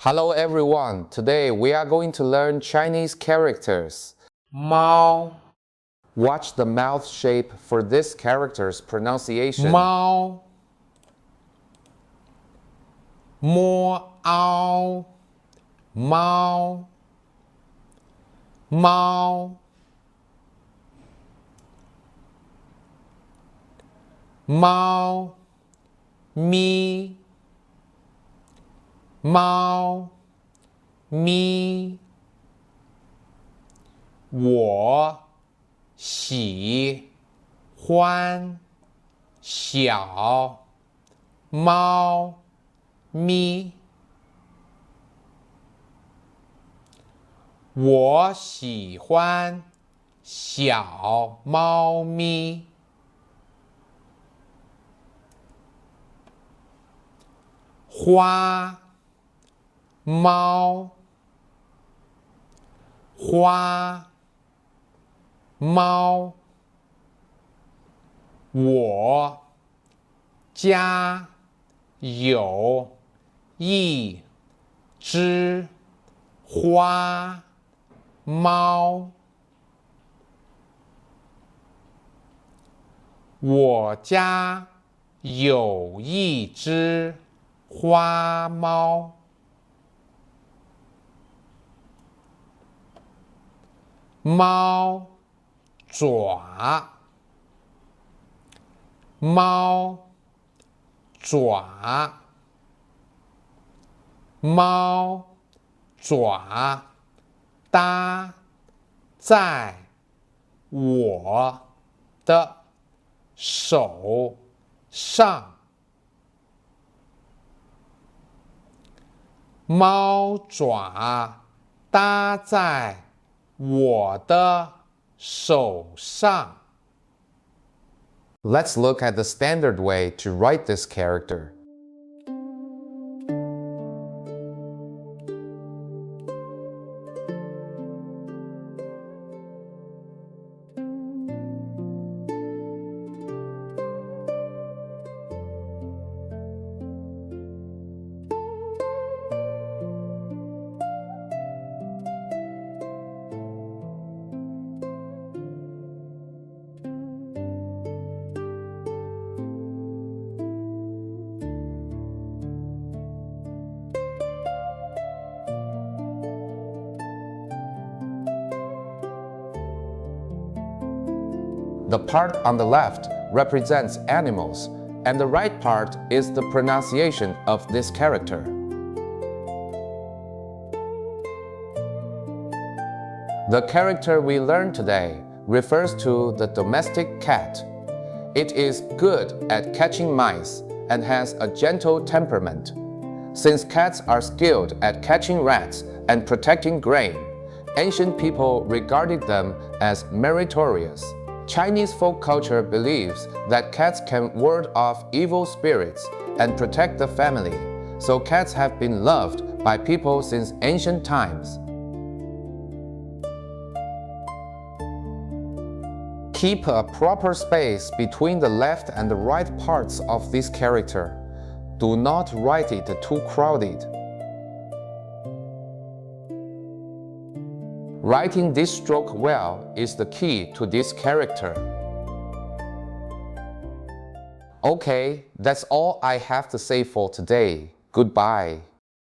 Hello everyone, today we are going to learn Chinese characters. 猫 Watch the mouth shape for this character's pronunciation. 猫摸凹猫猫猫咪猫咪我喜欢小猫咪我喜欢小猫咪花猫花猫我家有一只花猫我家有一只花猫猫爪猫爪猫爪搭在我的手上猫爪搭在我的手上 Let's look at the standard way to write this character. The part on the left represents animals, and the right part is the pronunciation of this character. The character we learned today refers to the domestic cat. It is good at catching mice and has a gentle temperament. Since cats are skilled at catching rats and protecting grain, ancient people regarded them as meritorious. Chinese folk culture believes that cats can ward off evil spirits and protect the family, so cats have been loved by people since ancient times. Keep a proper space between the left and the right parts of this character. Do not write it too crowded. Writing this stroke well is the key to this character. Okay, that's all I have to say for today. Goodbye.